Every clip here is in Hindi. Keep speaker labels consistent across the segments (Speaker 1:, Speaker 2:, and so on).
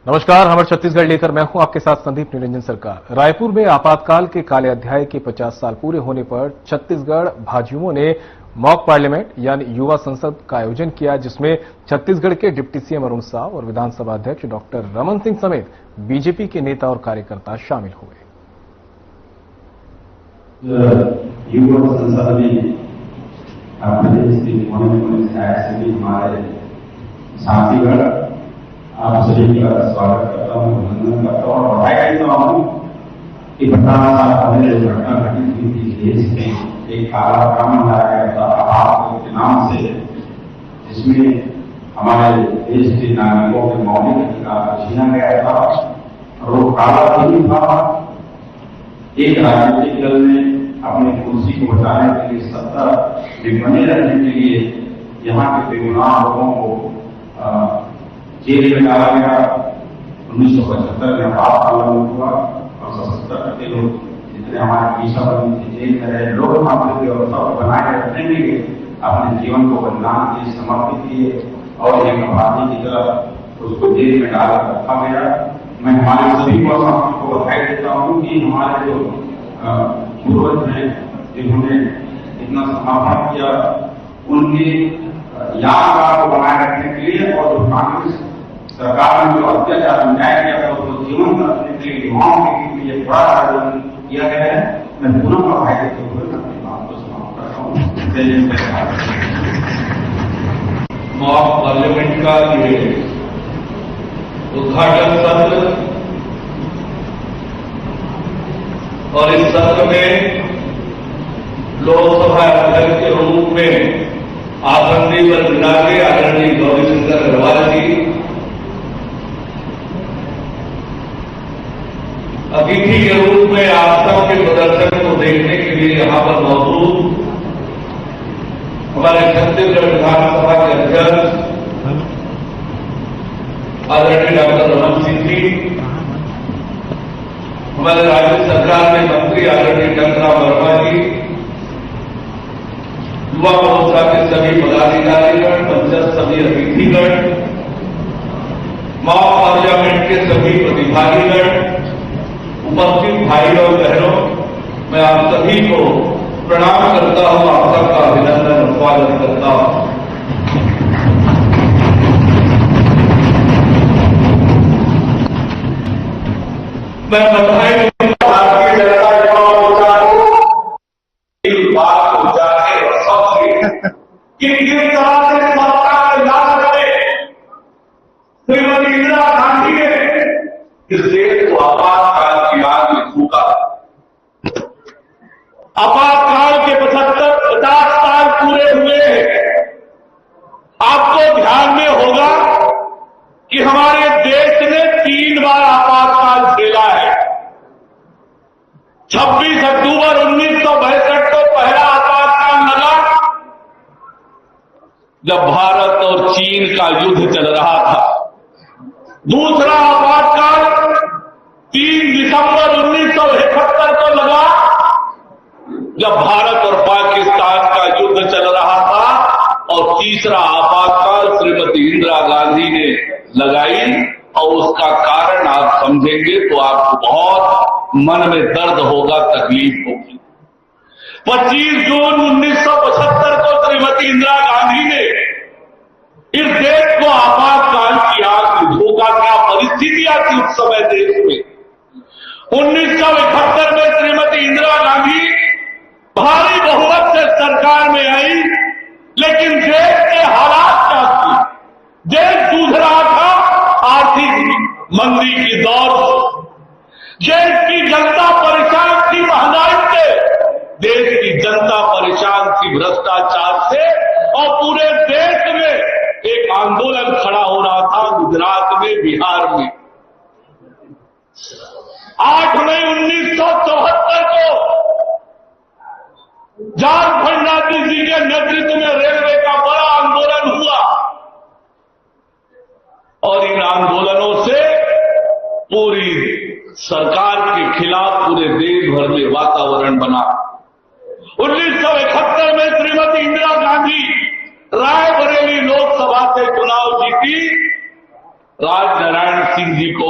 Speaker 1: नमस्कार, हमारे छत्तीसगढ़ लेकर मैं हूं आपके साथ संदीप निरंजन सरकार। रायपुर में आपातकाल के काले अध्याय के 50 साल पूरे होने पर छत्तीसगढ़ भाजयुमों ने मॉक पार्लियामेंट यानी युवा संसद का आयोजन किया, जिसमें छत्तीसगढ़ के डिप्टी सीएम अरुण साव और विधानसभा अध्यक्ष डॉक्टर रमन सिंह समेत बीजेपी के नेता और कार्यकर्ता शामिल हुए।
Speaker 2: युवा संसद में प्रदेश के कोने-कोने से आए सभी हमारे साथीगण, आप सभी का स्वागत करता हूँ, अभिनंदन करता हूँ और बधाई देता हूँ कि 50 साल पहले जो घटना घटित हुई थी देश में, एक काला ब्राह्मण लाया गया था आपात के नाम से, जिसमें हमारे देश के नागरिकों के मौलिक अधिकार छीना गया था और वो काला नहीं था। एक राजनीतिक दल ने अपनी कुर्सी को बचाने के लिए, सत्ता में बने रहने के लिए यहाँ के बेगुनाह लोगों को जेल में डाला गया। 1975 में आपातकाल लागू हुआ और 77 के लोग जितने हमारे पीछा बनी थे जेल में रहे, लोकतांत्रिक व्यवस्था को बनाए रखने के लिए अपने जीवन को बलिदान किए, समर्पित किए और एक अपराधी की तरह उसको जेल में डालकर रखा गया। मैं हमारे सभी को बधाई देता हूँ कि हमारे जो पूर्वज हैं जिन्होंने इतना समर्पण किया, उनकी यादगार को बनाए रखने के लिए और जो कांग्रेस सरकार ने जो अत्याचार अन्याय किया था उसको जीवन रखने के लिए युवाओं के लिए बड़ा आयोजन किया गया है। मैं पुनः बधाई देते हुए अपनी बात को समाप्त करता हूँ। जय हिंद।
Speaker 3: मॉक पार्लियामेंट का ये उद्घाटन सत्र और इस सत्र में लोकसभा अध्यक्ष के रूप में आसंदी पर बिना के आदरणीय गौरीशंकर अग्रवाल जी, अतिथि के रूप में आप सबके प्रदर्शन को देखने के लिए यहां पर मौजूद हमारे छत्तीसगढ़ विधानसभा के अध्यक्ष आदरणीय डॉक्टर रमन सिंह जी, हमारे राज्य सरकार में मंत्री आदरणीय डॉक्टर वर्मा जी, युवा मोर्चा के सभी पदाधिकारीगण, मंचस्थ सभी अतिथिगण, मॉक पार्लियामेंट के सभी प्रतिभागीगण, उपस्थित भाई और बहनों, मैं आप सभी को प्रणाम करता हूं, आप सबका अभिनंदन और स्वागत करता हूं। मैं बधाई भारतीय जनता युवा मोर्चा को एक बात को जाने और सबसे कि किस तरह से सत्ता को याद करें श्रीमती इंदिरा गांधी ने इस देश को आपातकाल की आग में फूका। आपातकाल के 50 साल पूरे हुए हैं। आपको ध्यान में होगा कि हमारे देश ने 3 बार आपातकाल झेला है। 26 अक्टूबर 1962 को पहला आपातकाल लगा, जब भारत और चीन का युद्ध चल रहा था। दूसरा आपातकाल 3 दिसंबर 1971 को लगा, जब भारत और पाकिस्तान का युद्ध चल रहा था। और तीसरा आपातकाल श्रीमती इंदिरा गांधी ने लगाई और उसका कारण आप समझेंगे तो आपको बहुत मन में दर्द होगा, तकलीफ होगी। 25 जून 1975 को श्रीमती इंदिरा गांधी ने इस देश को आपातकाल की आग में धोखा। क्या परिस्थितियां थी उस समय देश में। 1971 में श्रीमती इंदिरा गांधी भारी बहुमत से सरकार में आई, लेकिन देश के हालात क्या थे। देश जूझ रहा था आर्थिक मंदी की दौर से, देश की जनता परेशान थी महंगाई से, देश की जनता परेशान थी भ्रष्टाचार से, और पूरे देश में एक आंदोलन खड़ा हो रहा था गुजरात में, बिहार में। 8 मई 1974 को जॉर्ज फर्नांडिस जी के नेतृत्व में रेलवे का बड़ा आंदोलन हुआ और इन आंदोलनों से पूरी सरकार के खिलाफ पूरे देश भर में वातावरण बना। 1971 में श्रीमती इंदिरा गांधी रायबरेली लोकसभा से चुनाव जीती, राजनारायण सिंह जी को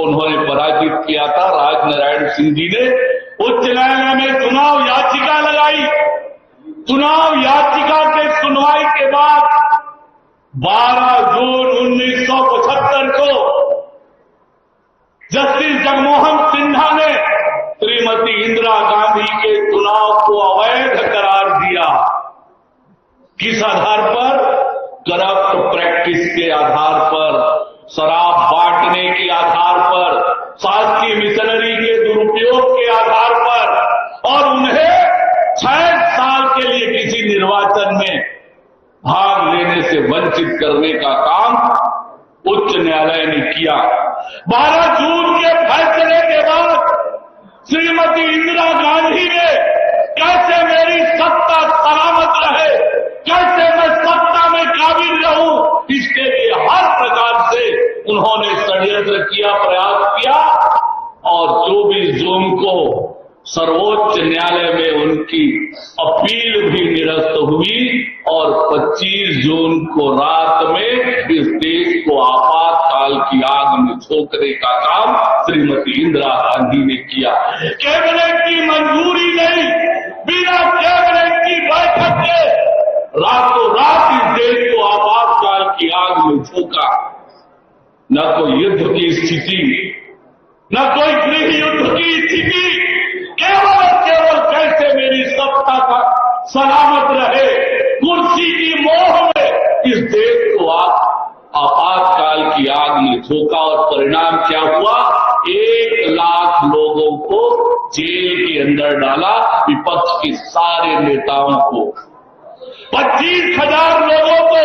Speaker 3: किया था राजनारायण सिंह जी ने उच्च न्यायालय में चुनाव याचिका लगाई। चुनाव याचिका के सुनवाई के बाद 12 जून 1975 को जस्टिस जगमोहन सिन्हा ने श्रीमती इंदिरा गांधी के चुनाव को अवैध करार दिया। किस आधार पर? करप्ट प्रैक्टिस के आधार पर, शराब बांटने के आधार पर, शासकीय मिशनरी के दुरुपयोग के आधार पर, और उन्हें 6 साल के लिए किसी निर्वाचन में भाग लेने से वंचित करने का काम उच्च न्यायालय ने किया। 12 जून के फैसले के बाद श्रीमती इंदिरा गांधी ने कैसे मेरी सत्ता सलामत रहे, कैसे मैं सत्ता में काबिल रहूं, इसके लिए हर प्रकार से उन्होंने षड्यंत्र किया, प्रयास किया। और 24 जून को सर्वोच्च न्यायालय में उनकी अपील भी निरस्त हुई और 25 जून को रात में इस देश को आपातकाल की आग में झोंकने का काम श्रीमती इंदिरा गांधी ने किया। कैबिनेट की मंजूरी नहीं, बिना कैबिनेट की बैठक के रातों रात इस देश को आपातकाल की आग में झोंका। न कोई युद्ध की स्थिति, न कोई गृह युद्ध की स्थिति, केवल और केवल कैसे मेरी सत्ता का सलामत रहे, कुर्सी की मोह में इस देश को आपातकाल की आग में झोंका। और परिणाम क्या हुआ? 1 लाख लोगों को जेल के अंदर डाला, विपक्ष के सारे नेताओं को। 25,000 लोगों को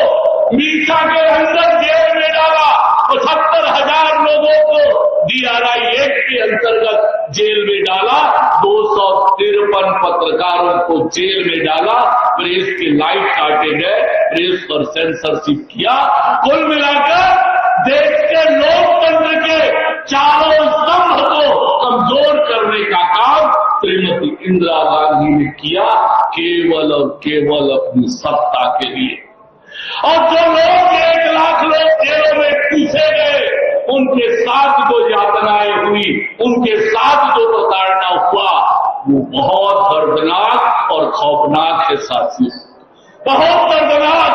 Speaker 3: मीसा के अंदर जेल में डाला, 75,000 लोगों को DRI एक्ट के अंतर्गत जेल में डाला, 253 पत्रकारों को जेल में डाला, प्रेस के लाइट काटे गए, प्रेस पर सेंसरशिप किया। कुल मिलाकर देश के लोकतंत्र के चारों स्तंभ को कमजोर करने का काम श्रीमती इंदिरा गांधी ने किया, केवल और केवल अपनी सत्ता के लिए। और जो लोग 1 लाख लोग जेलों में पूछे गए, उनके साथ जो यातनाएं हुई, उनके साथ जो प्रताड़ना हुआ, वो बहुत दर्दनाक और खौफनाक है साथियों, बहुत दर्दनाक,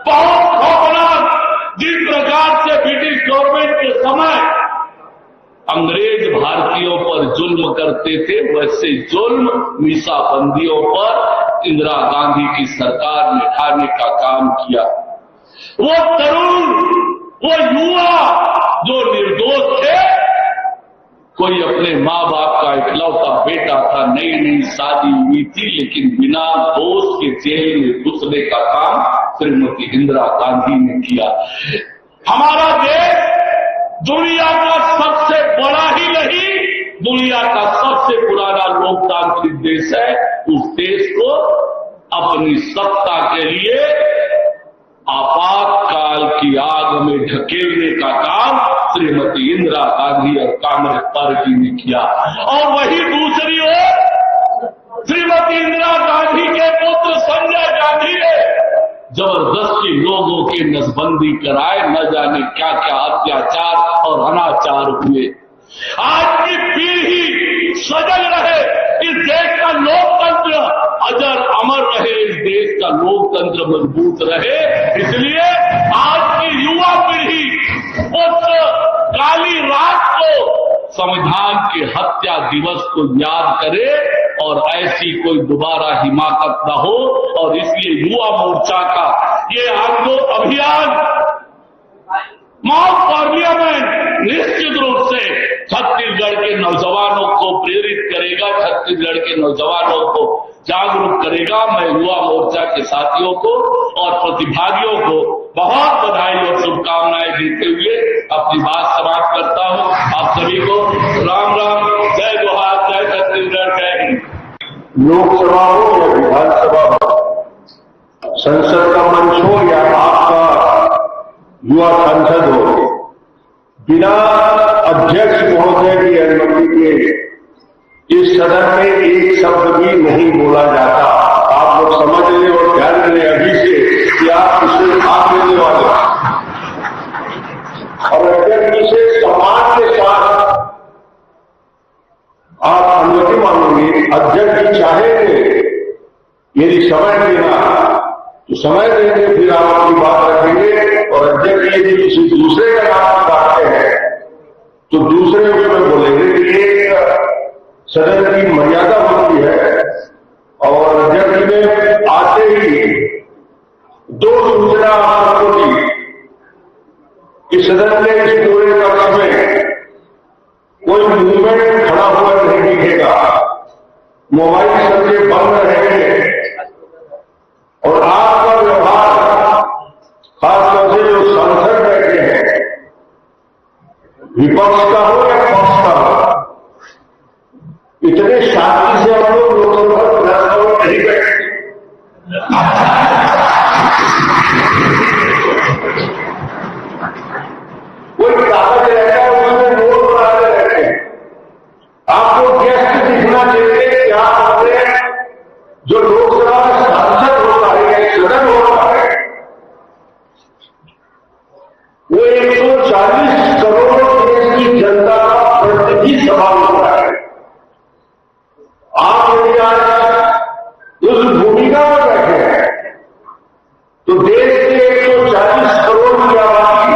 Speaker 3: बहुत खौफनाक। जिस प्रकार से ब्रिटिश गवर्नमेंट के समय अंग्रेज भारतीयों पर जुल्म करते थे, वैसे जुल्म मीसाबंदियों पर इंदिरा गांधी की सरकार ने ढाने का काम किया। वो तरुण, वो युवा जो निर्दोष थे, कोई अपने माँ बाप का इकलौता बेटा था, नई नई शादी हुई थी, लेकिन बिना दोष के जेल में घुसने का काम श्रीमती इंदिरा गांधी ने किया। हमारा देश दुनिया का सबसे बड़ा ही नहीं, दुनिया का सबसे पुराना लोकतांत्रिक देश है। उस देश को अपनी सत्ता के लिए आपातकाल की आग में ढकेलने का काम श्रीमती इंदिरा गांधी और कांग्रेस पार्टी ने किया। और वही दूसरी ओर श्रीमती इंदिरा गांधी के पुत्र संजय गांधी ने जबरदस्ती लोगों की नसबंदी कराए, न जाने क्या क्या अत्याचार और अनाचार हुए। आज की पीढ़ी सजग रहे, इस देश का लोकतंत्र अजर अमर रहे, इस देश का लोकतंत्र मजबूत रहे। इसलिए आज की युवा पीढ़ी उस काली रात को, संविधान के हत्या दिवस को याद करे और ऐसी कोई दोबारा हिमाकत न हो। और इसलिए युवा मोर्चा का ये अभियान मॉक पार्लियामेंट निश्चित रूप से छत्तीसगढ़ के नौजवानों को प्रेरित करेगा, छत्तीसगढ़ के नौजवानों को जागरूक करेगा। मैं युवा मोर्चा के साथियों को और प्रतिभागियों को बहुत बधाई और शुभकामनाएं देते हुए अपनी बात समाप्त करता हूं। आप सभी को राम राम, जय जोहार, जय छत्तीसगढ़, जय हिंद।
Speaker 4: लोकसभा हो या विधानसभा हो, संसद का मंच हो या आपका युवा सांसद हो, बिना अध्यक्ष महोदय की अनुमति के इस सदन में एक शब्द भी नहीं बोला जाता। आप लोग समझ लें और ध्यान दें अभी से कि आप इसमें भाग लेने वाले और अगर इसे सम्मान के साथ यदि समय देना तो समय देंगे, फिर आप अपनी बात रखेंगे। और अध्यक्ष यदि किसी दूसरे का नाम बांटते हैं तो दूसरे उसमें बोलेंगे कि एक सदन की मर्यादा होती है। और अध्यक्ष ने आते ही 2 सूचना आपको दी कि सदन में इस पूरे कक्ष में कोई मूवमेंट खड़ा हुआ नहीं दिखेगा, मोबाइल सबके बंद रहेंगे और आपका व्यवहार, खासतौर से जो सांसद बैठे हैं, विपक्ष का हो या पक्ष का हो, इतने शांति से हम लोग लोकसभा में नहीं बैठे। कोई कागज रहता है उसमें नोट बनाते रहते हैं। आपको गेस्ट दिखना चाहिए कि आप अपने जो लोकसभा में सांसद होता है या सदन होता है वो 140 करोड़ देश की जनता का प्रतिनिधि सभा होता है। आप यदि आज उस भूमिका में बैठे हैं तो देश के 140 करोड़ की आबादी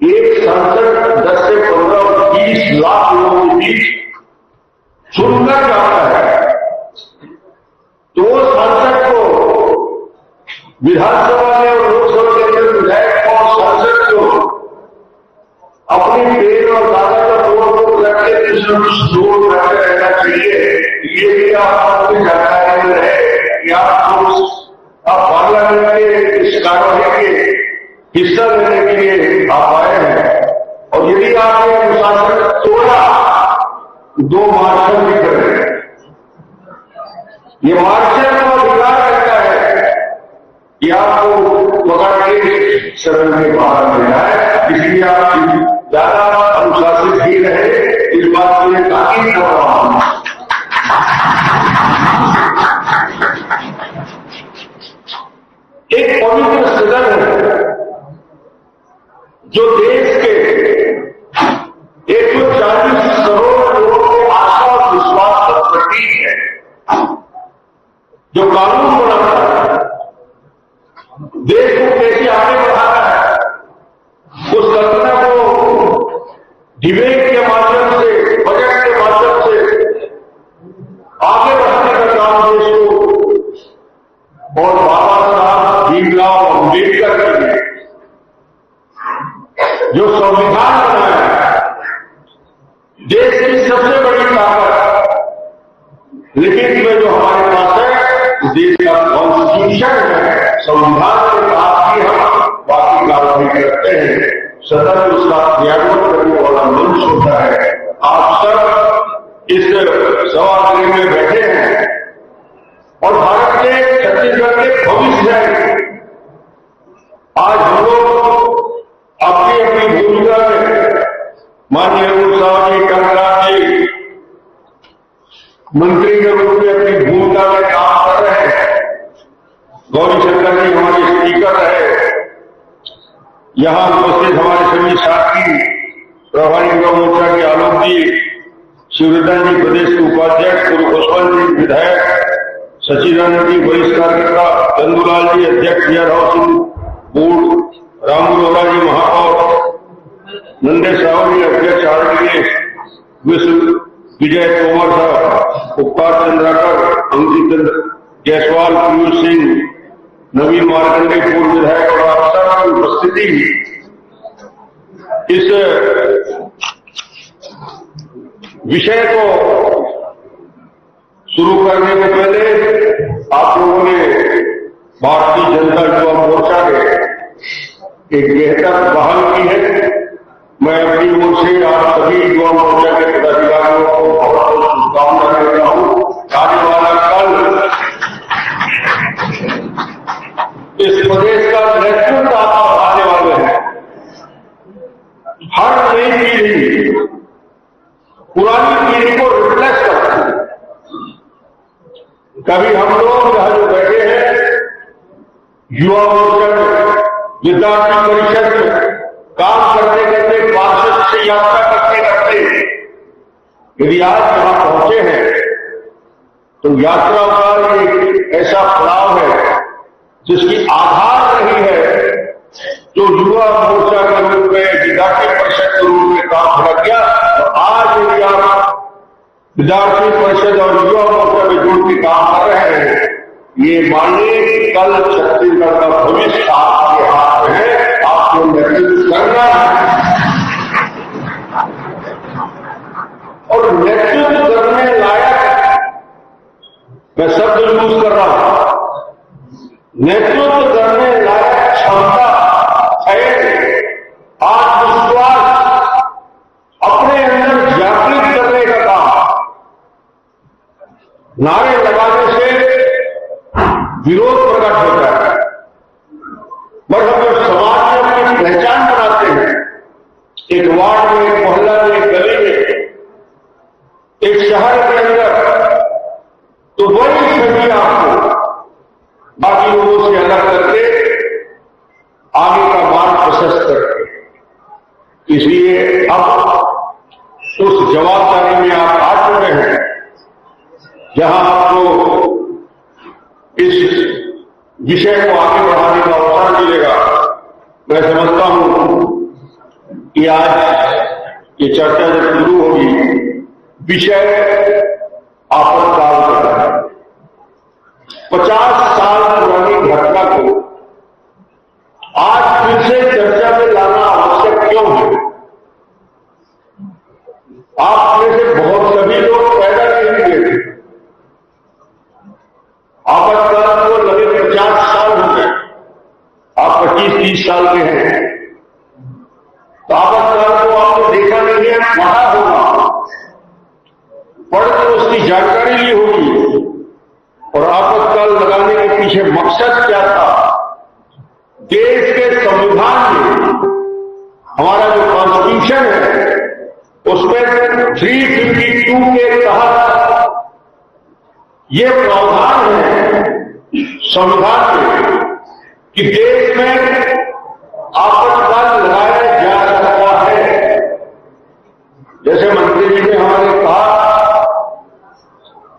Speaker 4: एक सांसद 10 से 15 और 20 लाख लोगों के बीच सुनकर जाता है तो वो सांसद को विधानसभा में और लोकसभा के अंदर विधायक और सांसद को अपनी पेड़ और कागज का तोड़ रख के जोड़ रखते रहना चाहिए। ये भी आपकी जानकारी में रहे कि आप पार्लियामेंट के इस कार्यवाही के हिस्सा लेने के लिए आप आए हैं और यदि आपने अनुशासन तोड़ा 2 मार्शल भी कर रहे हैं। ये मार्शल का अधिकार रहता है कि आपको पकड़ के सदन के बाहर ले जाए, इसलिए आप ज्यादा अनुशासित ही रहे। इस बात को मैं ताकीद कर रहा हूं। एक पवित्र सदन है जो देश के 140 करोड़ लोगों के आशा और विश्वास का प्रतीक है, जो कानून बनाता है, देश को कैसे आगे बढ़ाना है, उस कल्पना को डिबेट के माध्यम से, बजट के माध्यम से आगे बढ़ाने का काम देश को और बाबा साहब भीमराव अम्बेडकर ने जो संविधान बनाया है, देश की सबसे बड़ी ताकत, लेकिन में जो हमारे पास है देश का कॉन्स्टिट्यूशन है, संविधान के साथ ही हम बाकी कार्रवाई करते हैं। सदन उसका क्रियान्वयन करने वाला मंच होता है। आप सब इस सभागृह में बैठे हैं और भारत के छत्तीसगढ़ के भविष्य है। आज हम लोग अपनी अपनी भूमिका में माननीय अरुण साहब जी, कमलनाथ जी मंत्री के रूप में अपनी भूमिका में काम कर रहे हैं। गौरी शंकर जी हमारे स्पीकर रहे। यहां उपस्थित हमारे सभी साथी, प्रभारी युवा मोर्चा के आलोक जी, शिवरतन जी प्रदेश के उपाध्यक्ष, गुरु खुशवंत जी विधायक, सचिदानंद जी वरिष्ठ कार्यकर्ता, चंदूलाल जी अध्यक्ष जिया राव सिंह बोर्ड, राम गौरा जी महापौर, नंदे साहू जी अध्यक्ष आरडीए, विजय तोमर साहब, उपकार चंद्राकर, अंकित जायसवाल, पीयूष सिंह, नवीन मार्कंडे पूर्व विधायक और आप सबकी उपस्थिति इस विषय को शुरू करने के पहले आप लोगों ने भारतीय जनता युवा मोर्चा के एक बेहतर पहल की है। मैं अपनी ओर से आप सभी युवा मोर्चा के पदाधिकारियों को बहुत बहुत शुभकामना देता हूं। आने वाला कल इस प्रदेश का नेतृत्व आप आने वाले हैं। हर नई पीढ़ी पुरानी पीढ़ी को रिप्लेस करती है। कभी हम लोग यहां जो बैठे हैं युवा मोर्चा विद्यार्थी परिषद में काम करते करते, पार्षद से यात्रा करते करते यदि आज यहां पहुंचे हैं तो यात्रा का एक ऐसा पड़ाव है जिसकी आधार रही है, जो युवा मोर्चा के रूप में, विद्यार्थी परिषद के रूप में काम कर गया। तो आज यदि आप विद्यार्थी परिषद और युवा मोर्चा में जुड़ के काम कर रहे हैं, ये मानिए कि कल छत्तीसगढ़ का भविष्य आपके हाथ में है, आपको नेतृत्व करना है। और नेतृत्व करने लायक, मैं शब्द यूज कर रहा हूं, नेतृत्व करने लायक क्षमता, धैर्य, आत्मविश्वास अपने अंदर जागृत करने का काम। नारे लगाने से विरोध प्रकट होता है, मगर हम जो समाज में अपनी पहचान बनाते हैं, एक वार्ड में, एक मोहल्ला में, एक गली में, एक शहर के अंदर, तो वही छवि आपको बाकी लोगों से अलग करके आगे का मार्ग प्रशस्त करके। इसलिए अब उस जवाबदारी में आप आ चुके हैं, जहां आपको इस विषय को आगे बढ़ाने का अवसर मिलेगा। मैं समझता हूं कि आज ये चर्चा जब शुरू होगी, विषय आपातकाल का है। 50 साल पुरानी घटना को आज फिर से चर्चा में लाना आवश्यक क्यों है? आप में से बहुत सभी लोग पैदा नहीं हुए थे। आपातकाल को लगे 50 साल हो गए, आप 25-30 साल के हैं, तो आपातकाल को आपने देखा नहीं है, पढ़ा होगा, पढ़ के उसकी जानकारी ली होगी। और आपातकाल लगाने के पीछे मकसद क्या था? देश के संविधान में, हमारा जो कॉन्स्टिट्यूशन है, उसमें 352 के तहत ये प्रावधान है संविधान में कि देश में आपातकाल लगाया जा सकता है। जैसे मंत्री जी ने हमारे कहा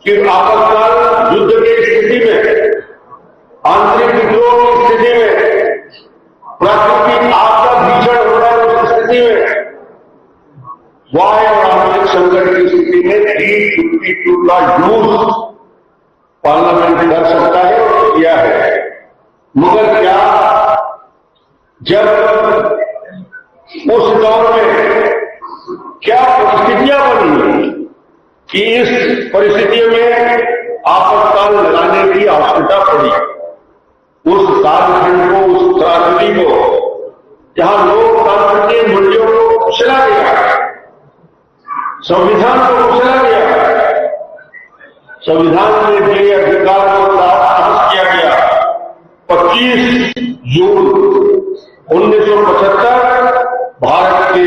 Speaker 4: कि आपातकाल युद्ध की स्थिति में, आंतरिक विद्रोह की स्थिति में, प्राकृतिक आपदा भीषण हो रहा है उस स्थिति में, वायु और आंतरिक संकट की स्थिति में 352 का यूज पार्लियामेंट कर सकता है और किया है। मगर क्या जब उस दौर में क्या परिस्थितियां बनी कि इस परिस्थिति में आपातकाल लगाने की आवश्यकता पड़ी? उस कालखंड को, उस त्रासदी को, जहां लोकतंत्र के मूल्यों को कुचला गया, संविधान को कुचला गया, संविधान में दिए अधिकार को तहस किया गया। 25 जून 1975 भारत के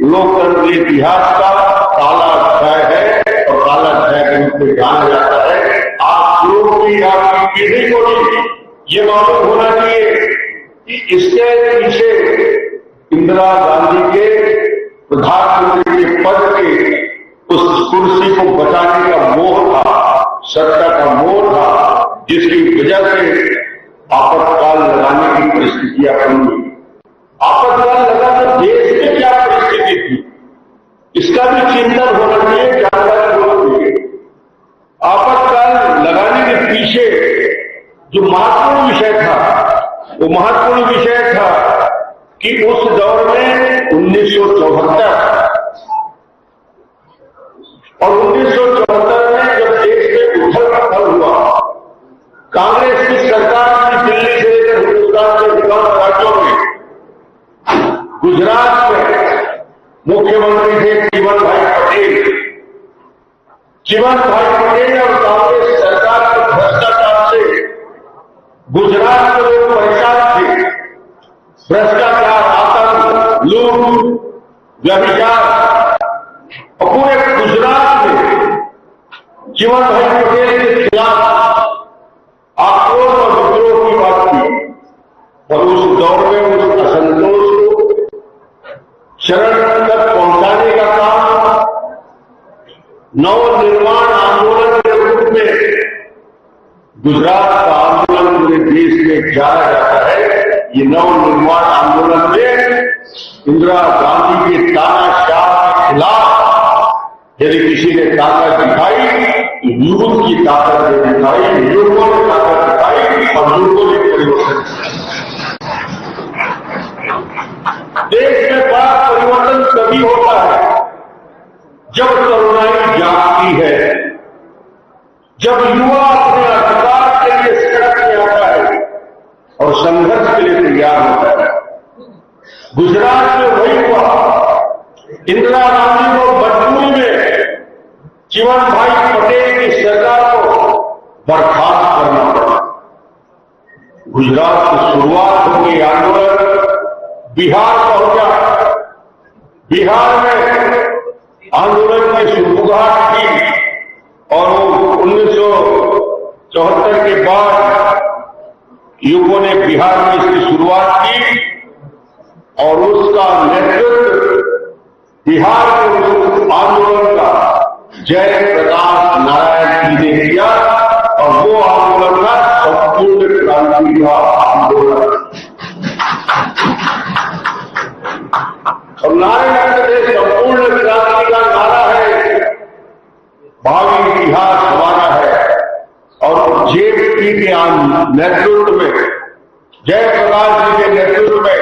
Speaker 4: लोकतंत्र के इतिहास का काला अध्याय है और काला अध्याय के रूप में जाना जाता है। आप लोग भी, आपकी पीढ़ी को भी ये मालूम होना चाहिए कि इसके पीछे इंदिरा गांधी के प्रधानमंत्री के पद के उस कुर्सी को बचाने का मोह था, सत्ता का मोह था, जिसकी वजह से आपातकाल लगाने की परिस्थितियां बनी। आपातकाल लगा तो देश में क्या परिस्थिति थी, इसका भी चिंतन होना चाहिए, जानकारी होना चाहिए। आपातकाल लगाने के पीछे जो महत्वपूर्ण विषय था, वो महत्वपूर्ण विषय था कि उस दौर में 1974 और 1974 में जब देश में उथल-पुथल हुआ, कांग्रेस की सरकार की दिल्ली से लेकर हिंदुस्तान के अधिकांश राज्यों में, गुजरात में मुख्यमंत्री थे चिमन भाई पटेल। चिमन भाई पटेल और कांग्रेस सरकार के भ्रष्टाचार से गुजरात के लोग परेशान थे। भ्रष्टाचार, आतंक, लूट, व्यभिचार, और पूरे गुजरात में चिमन भाई पटेल के खिलाफ आक्रोश और विद्रोह की बात की। और उस दौर में उस असंतोष को चरण तक पहुंचाने का काम नव निर्माण आंदोलन के रूप में गुजरात का आंदोलन पूरे देश में जाना जाता है। ये नव निर्माण आंदोलन में इंदिरा गांधी के तानाशाह के खिलाफ यदि किसी ने ताकत दिखाई तो यूथ की ताकत ने दिखाई, लोगों ने ताकत दिखाई और लोगों ने परिवर्तन किया। देश में बड़ा परिवर्तन तभी होता है जब तरुणाई जागती है, जब युवा अपने अधिकार के लिए सड़क में आता है और संघर्ष के लिए तैयार होता है। गुजरात में वही हुआ। इंदिरा गांधी को मजबूरी में चिमन भाई पटेल की सरकार को बर्खास्त करना पड़ा। गुजरात की शुरुआत हो गई आंदोलन, बिहार पहुंचा। बिहार में आंदोलन की शुरुआत की और 1974 के बाद युवकों ने बिहार में इसकी शुरुआत की और उसका नेतृत्व बिहार के उस आंदोलन का जयप्रकाश नारायण जी ने किया और वो आंदोलन का संपूर्ण क्रांति का आंदोलन। और नारायण जी संपूर्ण क्रांति का नारा है, भावी इतिहास हमारा है। और जेपी के नेतृत्व में, जयप्रकाश जी के नेतृत्व में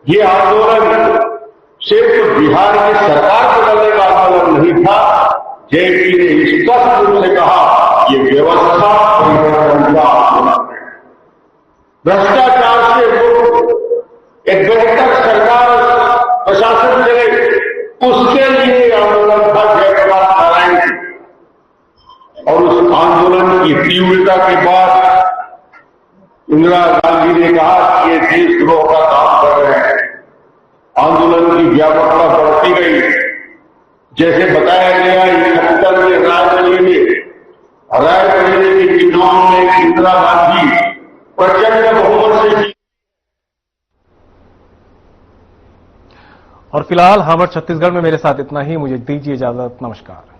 Speaker 4: ये आंदोलन सिर्फ बिहार की सरकार बदलने का आंदोलन नहीं था। जेपी ने स्पष्ट रूप से कहा ये व्यवस्था परिवर्तन का आंदोलन है। भ्रष्टाचार से मुक्त एक बेहतर सरकार प्रशासन चले, उसके लिए आंदोलन था जयप्रकाश नारायण जी। और उस आंदोलन की तीव्रता के बाद इंदिरा गांधी ने कहा कि ये देशद्रोह का काम कर रहे हैं। आंदोलन की व्यापकता बढ़ती गई। जैसे बताया गया 71 में रायबरेली के चुनाव में इंदिरा गांधी प्रचंड बहुमत से।
Speaker 1: और फिलहाल हमर छत्तीसगढ़ में मेरे साथ इतना ही। मुझे दीजिए इजाजत। नमस्कार।